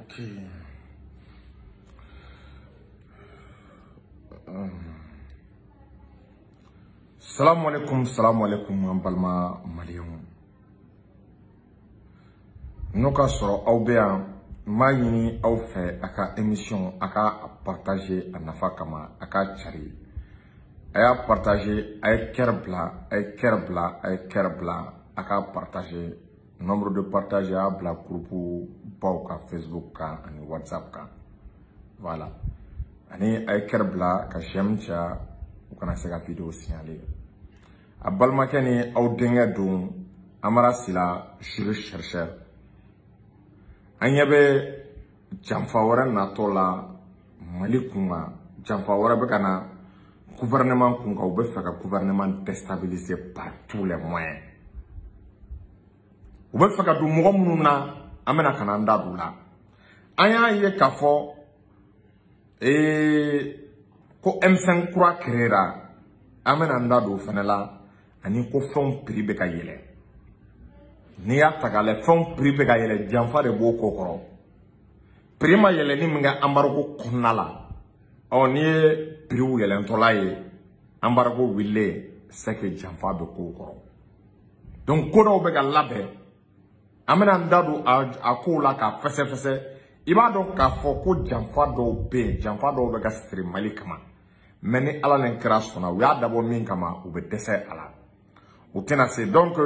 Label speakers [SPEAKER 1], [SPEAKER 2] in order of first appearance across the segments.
[SPEAKER 1] Ok. Salam alaikum, Balma Malion. Noka soro aubéa, maïni au fait, aka émission, aka partager à nafakama, aka chari. Aya partager, ay kerbla, aka partager. Nombre de partager à bla groupe Bauka, Facebook, ka, ani WhatsApp. Ka. Voilà. Ani ay kerbla, ka shemcha, ou kana sega vidéo signalé. A balmakeni au dengue dun, amara sila, jure chercheur. Anyebe, jamfawara natola, malikunga, jamfawara bekana, gouvernement kunga, ou befaka gouvernement déstabilisé par tous les moyens. Ou befaka du mwamuna, amena kananda dula. Anya ye kafo, ko M5 croix créera, amena ndadu fenela, ani ko fon pribe ka yele. Ni ya tagale fon pribe ka yele janfa de bo kokoro. Prima yele ni mga ambargo konala. O ni priu yele ntola ye ambargo wille seke janfa be kokoro. Donc kodo be ga labe. Amena ndadu akola ka fese iba do ka foko janfa do be ga stri mali kama. Meni ala len kra sona wi adabo min kama ou be dese ala. Donc,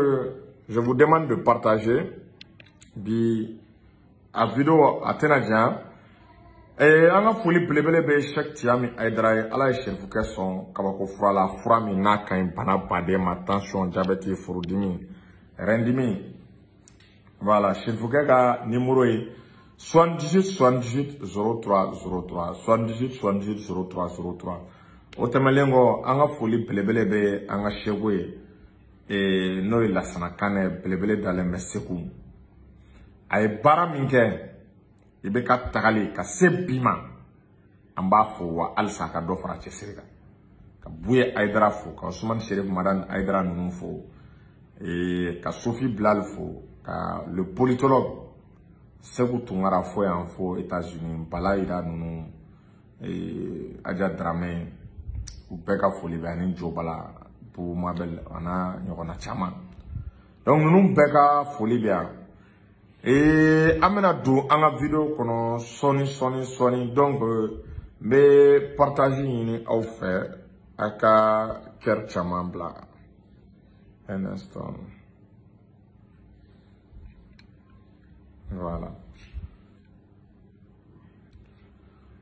[SPEAKER 1] je vous demande de partager la vidéo à Tenadjan. Et on a fouli blébélé chaque tiami aïdraï à la chef son kabako fura la fura mi na kain bana bade ma tension diabète furudimi rendimi. Voilà, chef ga numéro est 78 03 03 78 03 03. Otemelengo on a fouli blébélé on a chewé. Et nous, la sanakane, blébélé dans les messieurs. Aïe bara minke, ibe ka tagali, ka sebima, amba fo wa alsa ka do fara chesirika. Ka bouye aïdra fo, ka Ousmane Chérif Madan aïdra nounou fo, et ka Sophie Blal fo, ka le politologue, Segou Tungara fo en fo États-Unis, Bala ida nounou, et Adja Dramé, ou Beka fo libani Djobala, pour ma belle, on a chama. Donc nous beka folie bien. Et amena do anga vidéo kono soni donc mais partager ni au fait aka ker chama bla. Un instant. Voilà.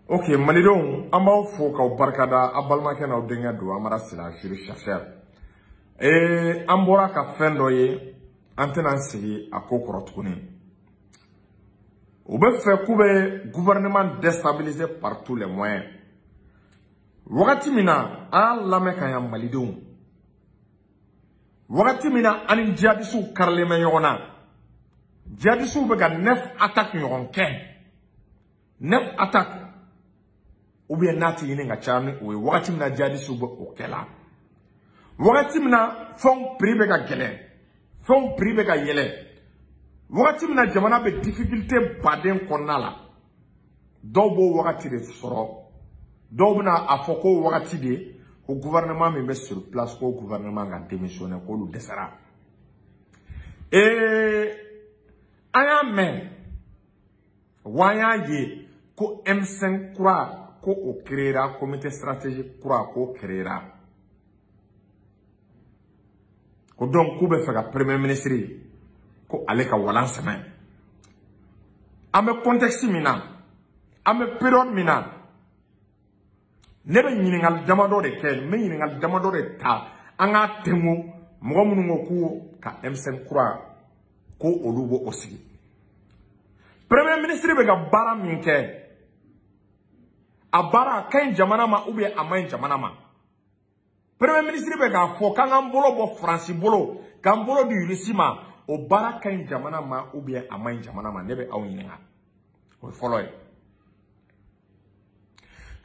[SPEAKER 1] Ok, malidon amba fo ka barkada abalma kena denga do amara sila jiri chercheur. Et ambora ka fendo ye antena sigi akokoro tukuni. Ou be fait koube gouvernement déstabilisé par tous les moyens. Wakati mina a lame kaya malidon. Wakati mina ani djihadisu karleme yona. Djihadisu bega 9 attaques yon ken. 9 attaques. Ou bien nati yini nga chami ou wakati mina djihadisu be okela. Wakati mina fon pribe ka gele. Fon pribe ka yele. Wakati mina jamana be difficulté baden konala. Dobo wakati de soro. Dobo na afoko wakati de au gouvernement me met sur place au gouvernement a démissionné ko lu desara. Et aya men waya ye ko M5 croix ko o créera comité stratégique croix ko créera. Donc, koube fega premier ministre, ko aleka walan semaine. Ame contexte mina, ame période mina. Nebe yiningal damado de kel, me yiningal damado de ta, anga temu, mwamunu ngoku ka M5 croix, ko olubo osi. Premier ministre bega bara minke, a bara kain jamanama ube amain jamanama. Premier ministre be ka fo kan ambolo bo France bolo kan bolo du risima o bara kan jamana ma ou bien amay jamana ma nebe aw yinga o folo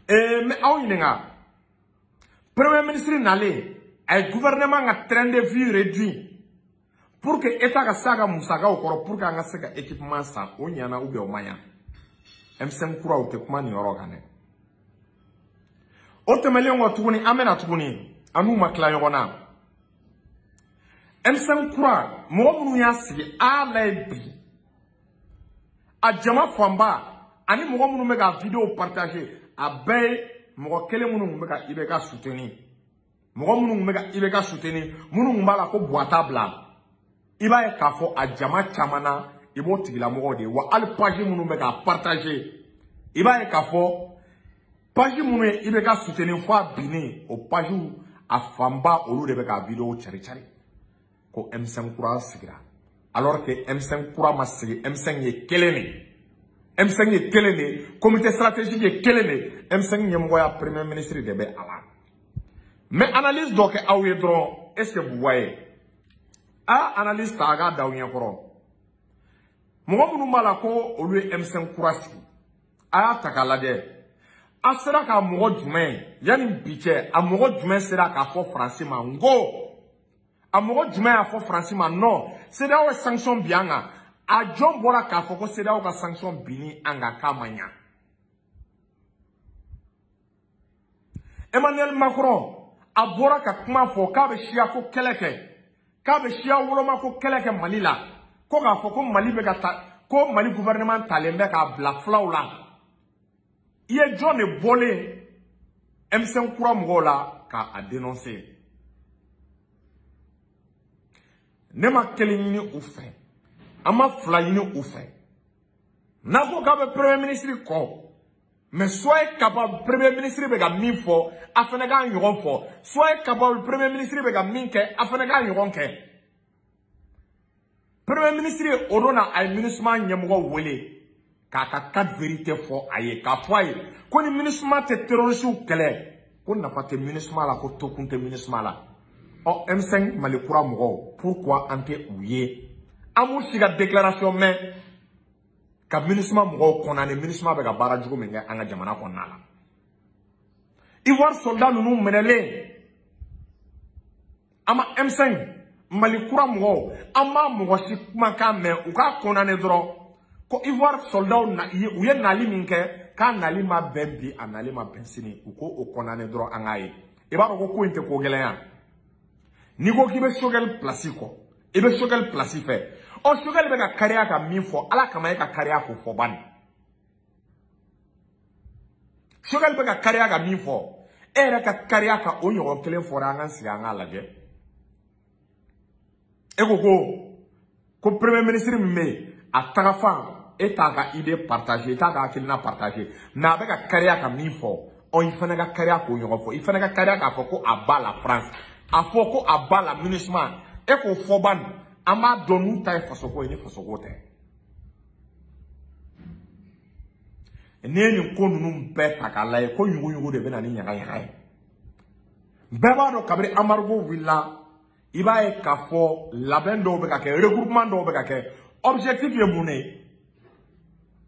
[SPEAKER 1] mais aw yinga premier ministre nale ay gouvernement a train de vie réduit pour que état ka saga musaga o koro pour que nga sega équipement sa o nyana ou bien o maya M5 kura o te kuma ni yɔrɔ kan dɛ. O tɛmɛlen kɔ tuguni an bɛna tuguni an n'u ma tila ɲɔgɔn na. M5 kura mɔgɔ minnu y'a sigi a lajɛ bi a jama fanba ani mɔgɔ minnu bɛ ka video partager a bɛɛ ye mɔgɔ kelen minnu bɛ ka IBK soutenir. Mɔgɔ minnu bɛ ka IBK soutenir minnu b'a la ko Buwata bila. I b'a ye k'a fɔ a jama caman na i b'o tigilamɔgɔw de ye wa hali page minnu bɛ ka partager i b'a ye k'a fɔ page minnu ye IBK soutenir fo a binnen o page a fanba olu de bɛ ka video cari ko M5 kura sigira alors que M5 kura ma sigi M5 ye kelen de M5 ye kelen de comité stratégique ye kelen de M5 ɲɛmɔgɔya premier ministre de bɛ a la mais analyse dɔ kɛ aw ye dɔrɔn est ce que vous voyez a analyse ta a k'a da aw ɲɛkɔrɔ mɔgɔ minnu b'a la ko olu ye M5 kura sigi a y'a ta k'a lajɛ a sera ka mɔgɔ jumɛn yanni bi cɛ a mɔgɔ jumɛn sera k'a fɔ Faransi ma n ko a mɔgɔ jumɛn y'a fɔ Faransi ma non CEDEAO ye sanction bi an kan a jɔn bɔra k'a fɔ ko CEDEAO ka sanction binni an kan k'a ma ɲa Emmanuel Macron a bɔra ka kuma fɔ k'a bɛ siya ko kɛlɛ kɛ k'a bɛ siya woloma ko kɛlɛ kɛ Mali la ko k'a fɔ ko Mali bɛ ka ta ko Mali gouvernement talen bɛ k'a bila fulaw la i ye jɔn de bɔlen M5 kura mɔgɔw la k'a dénoncer ne ma kelen ɲini u fɛ an ma fila ɲini u fɛ n'a ko k'a bɛ premier ministre kɔ mais soyez capable premier ministre bɛ ka min fɔ a fana k'a ɲɔgɔn fɔ soyez capable premier ministre bɛ ka min kɛ a fana k'a ɲɔgɔn kɛ premier ministre o don na a ye MINUSMA ɲɛmɔgɔ wele k'a ka 4 vérité fɔ a ye k'a fɔ a ye ko ni MINUSMA tɛ terroriste kɛlɛ ko nafa tɛ MINUSMA la ko tokun tɛ MINUSMA la ɔ M5 Mali kura mɔgɔw pourquoi an tɛ u ye an b'u si ka déclaration mɛn ka MINUSMA mɔgɔw kɔnɔna MINUSMA bɛ ka baara jugu min kɛ an ka jamana kɔnɔna la Ivoire soldat ninnu minɛlen an ma M5 Mali kura mɔgɔw an ma mɔgɔ si kumakan mɛn u k'a kɔnɔna dɔrɔn ko Ivoire soldat u ye nali min kɛ k'a nali ma bɛn bi a nali ma bɛn sini u ko o kɔnɔna dɔrɔn an k'a ye i b'a dɔn ko in tɛ ko gɛlɛn ya n'i ko k'i bɛ Choguel place kɔ i bɛ Choguel place fɛ ɔ Choguel bɛ ka kariya ka min fɔ ala kama e ka kariya k'o fɔ bani Choguel bɛ ka kariya ka min fɔ e yɛrɛ ka kariya ka o ɲɔgɔn kelen fɔra an ka sigi an k'a lajɛ e ko premier ministre min bɛ yen a taga fan e t'a ka idée partager e t'a ka hakilina partager mais a bɛ ka kariya ka min fɔ ɔ i fana ka kariya k'o ɲɔgɔn fɔ i fana ka kariya k'a fɔ ko a ba la France a fɔ ko a ba la MINUSMA e k'o fɔ bani an b'a dɔn n'u ta ye fasoko ye ni fasoko tɛ ne ye nin ko ninnu bɛɛ ta k'a lajɛ ko ɲugu de bɛ na ni ɲagaɲaga ye bɛɛ b'a dɔn kabini embargo wulila i b'a ye k'a fɔ labɛn dɔw bɛ ka kɛ regroupement dɔw bɛ ka kɛ objectif ye mun ye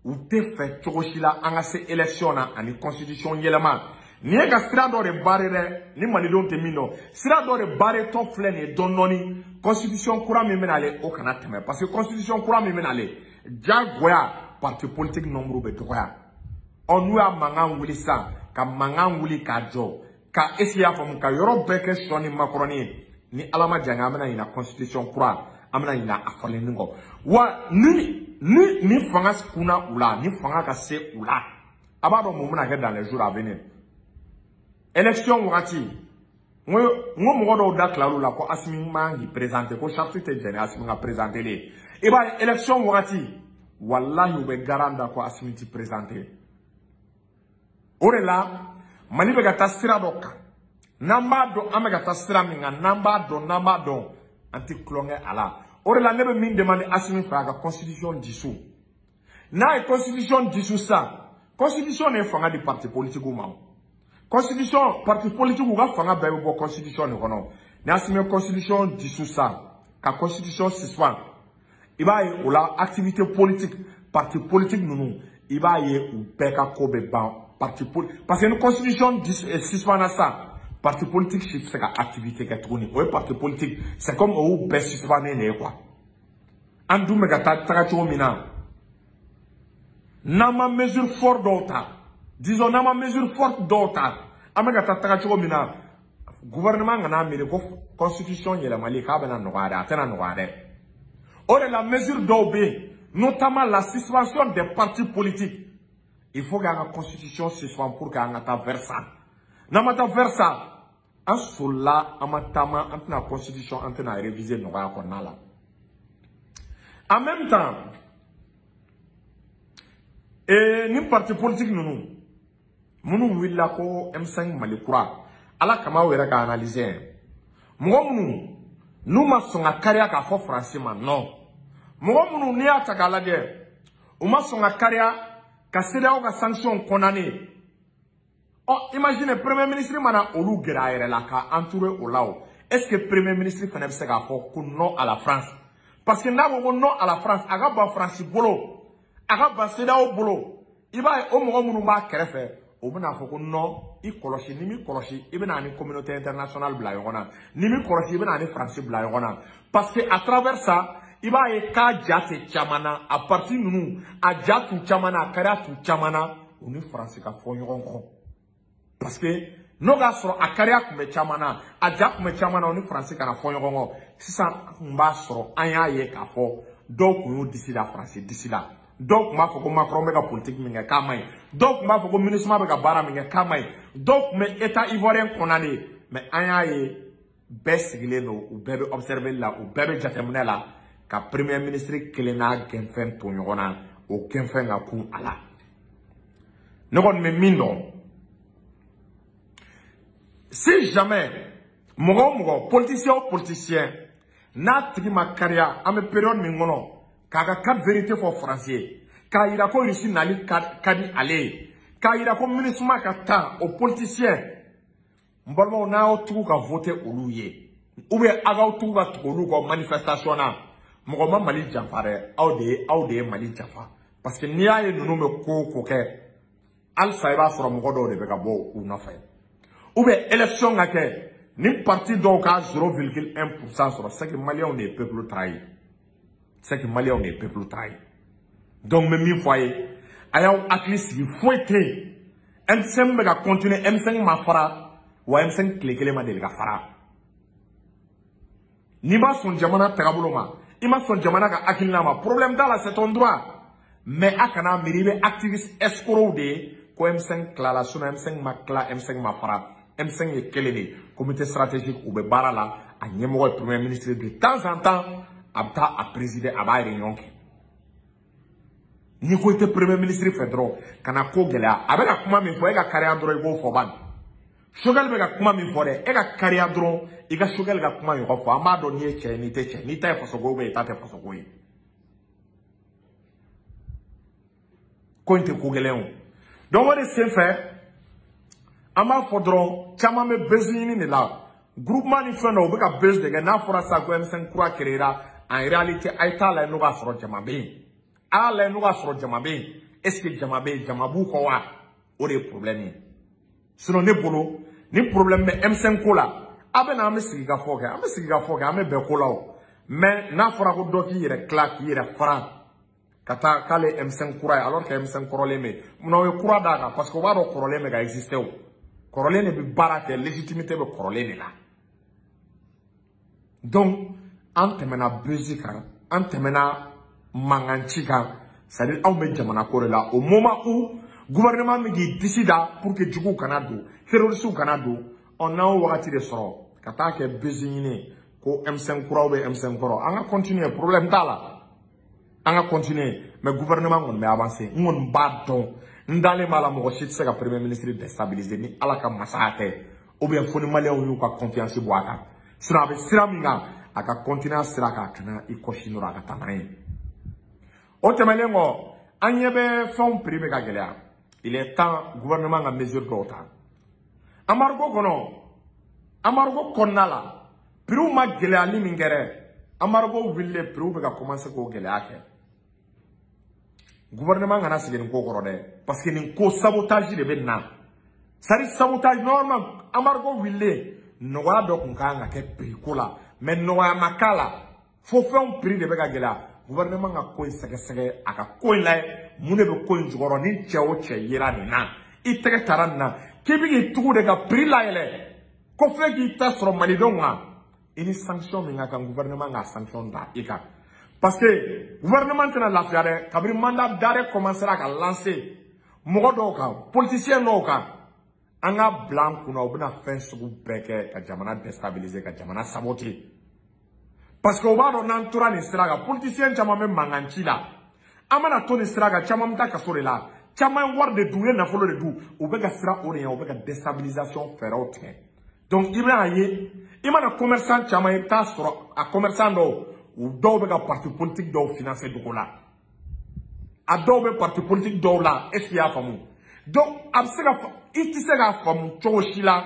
[SPEAKER 1] u tɛ fɛ cogo si la an ka se élection na ani constitution yɛlɛma nin ye ka sira dɔ de barre dɛ ni malidenw tɛ min dɔn sira dɔ de barre tɔ filɛ nin ye dɔɔni constitution kura min bɛ nale o kana tɛmɛ parce que constitution kura min bɛ nale jagoya parti politique nombre bɛ dɔgɔya ɔ n'u y'a mankan wuli sisan ka mankan wuli k'a jɔ ka essayer y'a faamu ka yɔrɔ bɛɛ kɛ sɔni makɔrɔni ye ni ala ma janga an bɛna ɲina constitution kura an bɛna ɲina a falenni kɔ wa ni fanga kunna u la ni fanga ka se u la a b'a dɔn mun bɛna kɛ dans les jours à venir élection wagati n ko mɔgɔ dɔw da tilal'u la ko Assimi man k'i présenter ko charte tɛ jɛni Assimi ka présenter le i b'a ye élection wagati wallahi u bɛ garant da ko Assimi tɛ présenter o de la Mali bɛ ka taa sira dɔ kan n'an b'a dɔn an bɛ ka taa sira min kan n'an b'a dɔn an tɛ tulonkɛ a la o de la ne bɛ min demander Assimi fɛ a ka constitution dissous n'a ye constitution dissous sisan constitution de ye fanga di parti politique ma constitution parti politique u ka fanga bɛɛ bɛ bɔ constitution de kɔnɔ ni Assimi ye constitution dissous sisan ka constitution suspend i b'a ye o la activité politique parti politique ninnu i b'a ye u bɛɛ ka ko bɛ ban parti politique parce que ni constitution suspend na sisan parti politique si tɛ se ka activité kɛ tuguni o ye parti politique c'est comme olu bɛɛ suspendé de ye quoi an dun bɛ ka taga cogo min na Nama mesure forte d'autres. Disons, nama mesure forte d'autres. Amega tatakacho mina. Gouvernement n'a mis le constitution y la Mali kabana noire, atena noire. Or la mesure d'obé, notamment la suspension des partis politiques. Il faut que la constitution se soit pour qu'il y ait un versa. Namata versa. En cela, amatama, entre la constitution, entre la réviser noire qu'on a là. En même temps, et ni parti politique nous willa ko M5 Malikura ala kama wera ka analyser mugomunu nous ma songa carrière ka fo français man non mugomunu ni ata kala de o ma songa carrière ka CEDEAO ka sanction condamné. Oh imagine premier ministre mana olu geraire la ka entouré au lao. Est-ce que premier ministre fana se ka fo ko non à la France? Parce que na wo non à la France aga ba France bolo aga ba CEDEAO bolo iba o mugomunu ba kerefe. Au bout d'un non, il coloche, ni mi coloche, il y a une communauté internationale blayorona, ni mi coloche, il y a une France blayorona. Parce que à travers ça, il va y avoir des chamana, à partir de nous, à jatu chamana, karatu chamana, on est français qui font yon. Parce que nous avons à kariak me chamana, à jak me chamana, on est français qui font yon. Si ça, on va sur un yaye kafo, donc nous d'ici la France, d'ici là. Donc, ma faut que Macron mega politique minga kamay. Donc, ma faut que ministre mega bara minga kamay. Donc, mais État ivoirien condamné. Mais ayaye, best gileno, ou bébé observer là, ou bébé jatemne là, ka premier ministre kelena genfen tonyona, ou genfen la kou ala. N'on me minon. Si jamais, mon politicien ou politicien, n'a tri ma carrière, à mes périodes mingono, Kaga quatre vérités pour français. Ka ira ko ici nali kadi ale. Ka ira ko ministre kata aux politiciens. Mbalmo na o tout ka voter oluye. Ou bien aga o tout ka olu ko manifestation na. Mo ma mali jafare aude mali jafa. Parce que ni aye nunu me ko ke al saiba soro mo do de be ka bo ou na fay. Ou bien élection nga ke ni parti donc à 0,1% sur ce que Maliens on est peuple trahi. C'est que Maliens on est peuple trahi. Donc même une fois, ayant acquis il faut être M5 va continuer M5 ma fara ou M5 clé ma delga fara. Ni ma son jamana tagabuloma, ima son jamana ka akilna ma problème dans la c'est ton droit. Mais akana miribe activiste escroc de ko M5 cla la suna M5 ma cla M5 ma fara M5 est kelene comité stratégique ou be barala a nyemo premier ministre de temps en temps abta a présider à ba réunion. Ni ko te premier ministre fédéral kana ko gela abeka kuma mi fo e ka carrière dro go fo ban shogal be ka kuma mi fo de e ka carrière dro e ka shogal ka kuma yo fo amado ni e che ni te fo so go be ta te fo so go yi ko inte ko gele on donc on est fait ama fodron chama me bezini ni la groupement ni fe no be ka base de na fora sa go M5 croix créera en réalité aita la no ga soro jama be ala nous va sur Djamabé. Est-ce que Djamabé, Djamabou quoi? Ou des problèmes? Sinon, ne bolo, ni problème mais M5 kola. Aben ame siga foga, ame bekola. Mais na fora ko doki yere claque yere franc. Kata kale M5 koura alors que M5 korole me. Muna we koura daga parce que waro korole me ga existé o. Korole ne bi barake légitimité be korole ne la. Donc, antemena bezika, antemena manganchika, c'est-à-dire on met jamana korela au moment où gouvernement me dit décide pour que djugu kanado, terroriste kanado, on a wakati de soro, kata ke bezini ko M5 kura ou M5 kura, on a continué problème tala, on a continué, mais gouvernement on me avancé, on badon, ndale mala mo shit se ka premier ministre déstabiliser ni ala ka masate, ou bien foni malien ou ka confiance boaka, sira be sira minga aka continuer sira ka kana i koshinura ka tanaye. Autrement, il est temps gouvernement à mesure d'autant. Amargo kono, amargo konala, Peru ma gele ali mingere, amargo ville Peru bega commencer ko gele ake. Gouvernement ngana sigene ko korode, parce que ni ko sabotage de benna. Sari sabotage normal, amargo ville, noa do kunkanga ke perikola, mais noa makala, faut faire un prix de bega gela. gouvernement a ko sɛgɛsɛgɛ a ka ko in lajɛ mun de bɛ ko in jukɔrɔ ni cɛ o cɛ yera nin na i tɛgɛ taara nin na k'i bɛ k'i tugu de ka prix layɛlɛ ko fɛn k'i ta sɔrɔ malidenw kan i ni sanction min ka kan gouvernement ka sanction da i kan parce que gouvernement tɛna lafiya dɛ kabini mandat d'arrêt commencera ka lancer mɔgɔ dɔw kan politicien dɔw kan an ka bila an kunna u bɛna fɛn sugu bɛɛ kɛ ka jamana déstabiliser ka jamana saboter parce que u b'a dɔn n'an tora nin sira kan politicien caman bɛ mankan ci la an mana to nin sira kan caman bɛ taa kaso de la caman ye wari de dun u ye nafolo de dun u bɛ ka siran o de ɲɛ u bɛ ka déstabilisation fɛɛrɛw tigɛ donc i bɛna ye i mana commerçant caman ye i bɛ taa sɔrɔ a commerçant dɔw u dɔw bɛ ka parti politique dɔw financer dogo la a dɔw bɛ parti politique dɔw la est ce que i y'a faamu donc a bɛ se ka i tɛ se k'a faamu cogo si la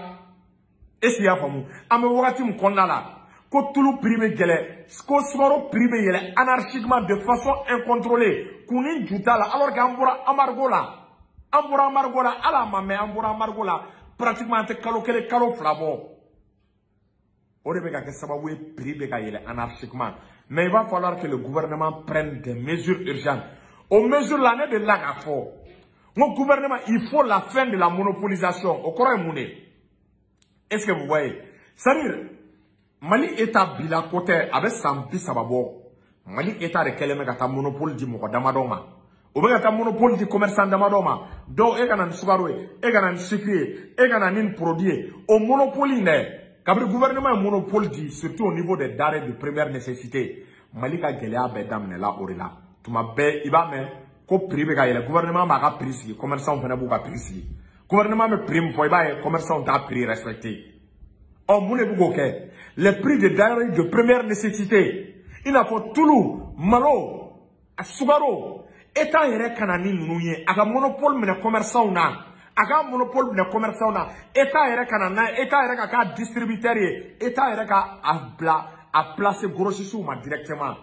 [SPEAKER 1] est ce que i y'a faamu an bɛ wagati min kɔnɔna la ko tulu prix bɛ gɛlɛ ko sukaro prix bɛ yɛlɛ anarchiquement de façon incontrôlée kun ni ju t'a la alors que an bɔra embargo la hali a ma mɛn an bɔra embargo la pratiquement an tɛ kalo kelen kalo fila bɔ o de bɛ ka kɛ sababu ye prix bɛ ka yɛlɛ anarchiquement mais il va falloir que le gouvernement prenne des mesures urgentes aux mesures là ne de la k'a fɔ n ko gouvernement il faut la fin de la monopolisation o kɔrɔ ye mun de est ce que vous voyez c'est-à-dire Mali État bila côté avec san 30 bɔ Mali État de kɛlen bɛ ka taa monopole di mɔgɔ damadɔ ma o bɛ ka taa monopole di commerçant damadɔ ma dɔw e ka na ni sukaro ye e ka na ni sucre ye e ka na ni produit ye o monopole in dɛ kabini gouvernement ye monopole di surtout au niveau des denrées de première nécessité Mali ka gɛlɛya bɛɛ daminɛla o de la tuma bɛɛ i b'a mɛn ko prix bɛ ka yɛlɛ gouvernement b'a ka prix sigi commerçant fana b'u ka prix sigi gouvernement bɛ prix min fɔ i b'a ye commerçant t'a prix respecté ɔ mun de bɛ k'o kɛ les prix de denrées de première nécessité i n'a fɔ tulu malo sukaro État yɛrɛ kana ni ninnu ye a ka monopole minɛ commerçant na a ka monopole minɛ commerçant na État yɛrɛ kana n'a ye État yɛrɛ ka k'a distributeur ye État yɛrɛ ka a bila a placer grossistes ma directement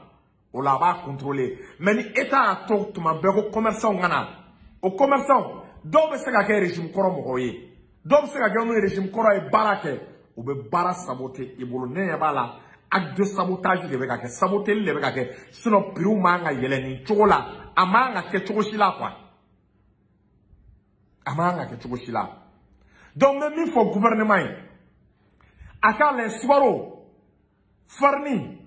[SPEAKER 1] o la a b'a contrôler mais ni État y'a to tuma bɛɛ ko commerçant ka na o commerçant dɔw bɛ se ka kɛ régime kɔrɔ mɔgɔw ye dɔw bɛ se ka kɛ n'u ye régime kɔrɔ ye baara kɛ u bɛ baara saboter i bolo ne ɲɛ b'a la acte de sabotage de bɛ ka kɛ saboteli de bɛ ka kɛ sinon prix man ka yɛlɛ nin cogo la a man ka kɛ cogo si la quoi a man ka kɛ cogo si la donc n bɛ min fɔ gouvernement ye a k'a lajɛ sukaro farine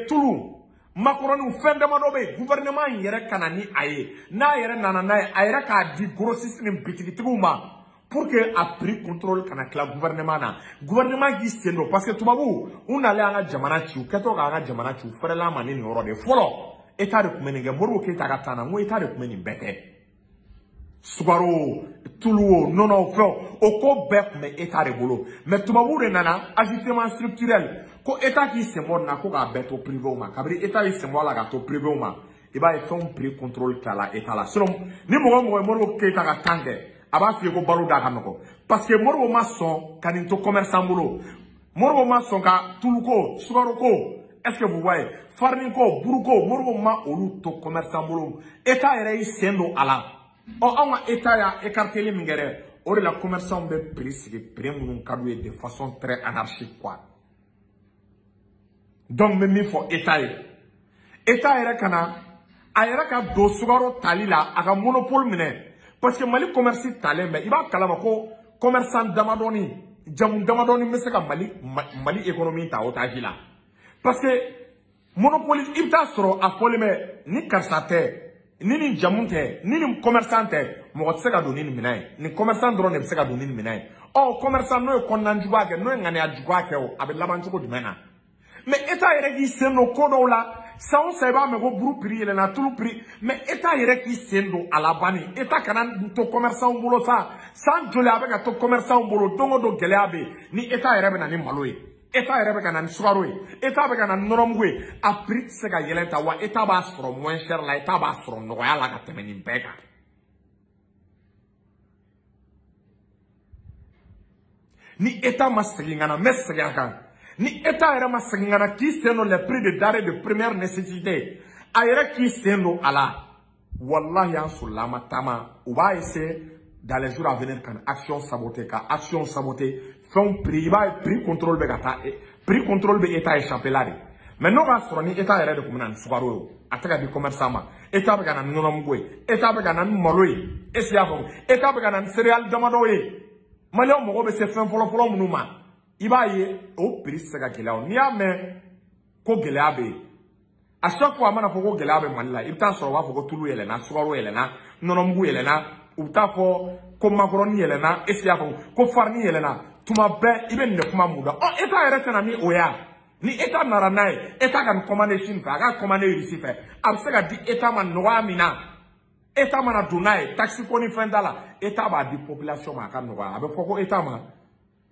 [SPEAKER 1] tulu macaroni fɛn damadɔ bɛ yen gouvernement in yɛrɛ ka na ni a ye n'a yɛrɛ nana n'a ye a yɛrɛ k'a di grossistes ni bitigitigiw ma pour que a prix contrôle kana tila gouvernement na gouvernement k'i sen don parce que tubabu u nalen an ka jamana ci u kɛtɔ k'an ka jamana ci u fɛrɛla ma ni nin yɔrɔ de fɔlɔ État de tun bɛ nin kɛ Modibo Keyita ka temps na n ko État de tun bɛ nin bɛɛ kɛ sukaro tulu o nɔnɔ fɛnw o ko bɛɛ tun bɛ État de bolo mais tubabu de nana ajustement structurel ko État k'i sen bɔ nin na ko k'a bɛɛ to privé ma kabini État y'i sen bɔ a la k'a to privé ma i b'a ye fɛnw prix contrôle tilala État la sinon ni mɔgɔ o mɔgɔ ye Modibo Keyita ka temps kɛ a b'a f'i ye ko balo da ka nɔgɔ parce que Modibo ma sɔn ka nin to commerçant bolo Modibo ma sɔn ka tulu ko sukaro ko est-ce que vous voyez farine ko buru ko Modibo ma olu to commerçant bolo État yɛrɛ y'i sen don a la ɔ anw ka État y'a écarteli min kɛ dɛ o de la commerçant bɛ prix sigi prix minnu ka d'u ye de façon très anarchique quoi donc n bɛ min fɔ État ye État yɛrɛ kana a yɛrɛ ka don sukaro tali la a ka monopole minɛ parce que Mali commerce talen bɛ i b'a kalama ko commerçant damadɔni jamu damadɔni bɛ se ka Mali économie ta otage la parce que monopole i bɛ taa sɔrɔ a fɔlen bɛ ni karisa tɛ ni nin jamu tɛ ni nin commerçant tɛ mɔgɔ tɛ se ka don ni nin minɛn ye nin commerçant dɔrɔn de bɛ se ka don ni nin minɛn ye ɔ commerçant n'o ye kɔnɔna juguya kɛ n'o ye ŋaniya juguya kɛ o a bɛ laban cogo jumɛn na mais État yɛrɛ k'i sen don ko dɔw la san o san i b'a mɛn ko buru prix yɛlɛnna tulu prix mais État yɛrɛ k'i sen don a la banni État kana to commerçant bolo sa san joli a bɛ ka to commerçant bolo don o don gɛlɛya bɛ yen ni État yɛrɛ bɛ na ni malo ye État yɛrɛ bɛ ka na ni sukaro ye État bɛ ka na ni nɔnɔmugu ye a prix tɛ se ka yɛlɛn ta wa État b'a sɔrɔ moins cher la État b'a sɔrɔ nɔgɔya la ka tɛmɛ nin bɛɛ kan ni État ma segin ka na n bɛ segin a kan ni État yɛrɛ ma segin ka na k'i sen don les prix de denrées de première nécessité a yɛrɛ k'i sen don a la wallahi an solila ma taama u b'a essayer dans les jours à venir ka action saboter ka action saboter fɛnw prix i b'a ye prix contrôle bɛ ka taa prix contrôle bɛ État échappé la de mais n'o ka sɔrɔ ni état yɛrɛ de kun bɛna ni sukaro ye a tɛ ka di commerçant ma état bɛ ka na ni nɔnɔmugu ye état bɛ ka na ni malo ye est-ce que y'a faamu état bɛ ka na ni céréales damadɔ ye maliyɛnw mago bɛ se fɛn fɔlɔ-fɔlɔ minnu ma i b'a ye o prix tɛ se ka gɛlɛya o n'i y'a mɛn ko gɛlɛya bɛ yen à chaque fois a mana fɔ ko gɛlɛya bɛ Mali la i bɛ taa sɔrɔ u b'a fɔ ko tulu yɛlɛnna sukaro yɛlɛnna nɔnɔmugu yɛlɛnna u bɛ taa fɔ ko makɔrɔni yɛlɛnna est-ce que y'a faamu ko farine yɛlɛnna tuma bɛɛ i bɛ nin de kuma mun dɔn état yɛrɛ tɛ na ni o ye ni état nana n'a ye état ka nin commandé Chine fɛ a ka commandé Russie fɛ a bɛ se ka di état ma nɔgɔya min na état mana don n'a ye taxe ko ni fɛn t'a la état b'a di population ma a ka nɔgɔya a bɛ fɔ ko état ma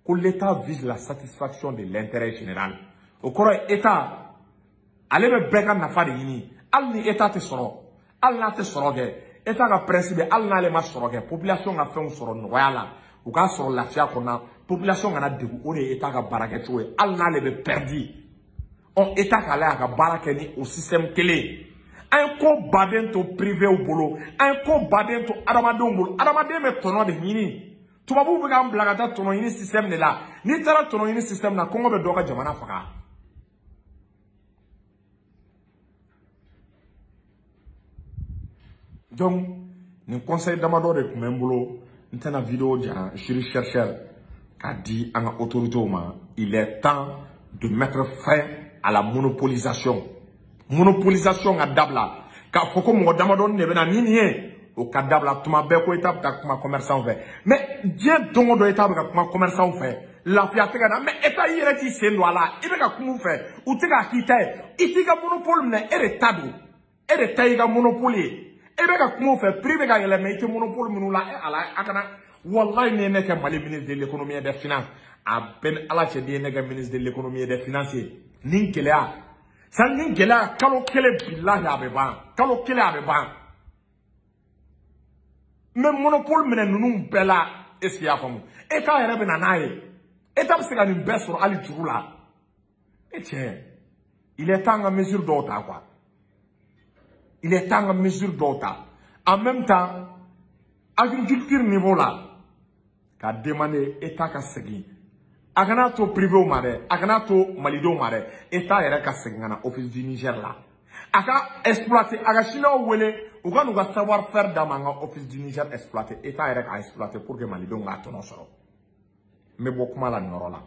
[SPEAKER 1] ko l'état vise la satisfaction de l'intérêt général o kɔrɔ ye état ale bɛ bɛɛ ka nafa de ɲini hali ni état tɛ sɔrɔ hali n'a tɛ sɔrɔ kɛ état ka principe hali n'ale ma sɔrɔ kɛ population ka fɛnw sɔrɔ nɔgɔya la u k'a sɔrɔ lafiya kɔnɔ population kana degun o de ye état ka baara kɛcogo ye hali n'ale bɛ perdu état k'ale a ka baara kɛ ni o système kelen an ye ko baden to privéw bolo an ye ko baden to adamadenw bolo adamaden bɛ tɔnɔ de ɲini tubabuw bɛ k'an bila ka taa tɔnɔ ɲini système de la n'i taara tɔnɔ ɲini système na kɔngɔ bɛ dɔ ka jamana faga donc nin conseil damadɔ de tun bɛ n bolo n tɛna vidéo diyan je suis chercheur k'a di an ka autorités ma il est temps de mettre fin à la monopolisation ka dabila k'a fɔ ko mɔgɔ damadɔni de bɛna ni nin ye o ka dabila tuma bɛɛ ko état bɛ ka kuma commerçant fɛ mais diɲɛ don o don état bɛ ka kuma commerçant fɛ lafiya tɛ ka na mais état i yɛrɛ t'i sen don a la i bɛ ka kuma u fɛ u tɛ k'a k'i ta ye i t'i ka monopole minɛ e de ta don e de ta y'i ka monopole ye e bɛ ka kuma u fɛ prix bɛ ka yɛlɛ i tɛ monopole minnu la a kana wallahi ni ye ne kɛ Mali ministre de l'économie et des finances a bɛɛ ni Ala cɛ ni ye ne kɛ ministre de l'économie et des finances ye nin gɛlɛya san nin gɛlɛya kalo kelen billahi a bɛ ban kalo kelen a bɛ ban mais monopole minɛ ninnu bɛɛ la est-ce que y'a faamu état yɛrɛ bɛ na n'a ye état bɛ se ka nin bɛɛ sɔrɔ hali juru la e cɛ il est temps an ka mesure dɔw ta quoi il est temps an ka mesure dɔw ta en même temps agriculture niveau la ka demander état ka segin a kana to privé ma dɛ a kana to malidenw ma dɛ état yɛrɛ ka segin ka na office du Niger la a ka exploiter a ka chinois wele u ka n'u ka savoir faire d'a ma an ka office du Niger exploiter état yɛrɛ ka exploiter pour que malidenw k'a tɔnɔ sɔrɔ n bɛ bɔ kuma la nin yɔrɔ la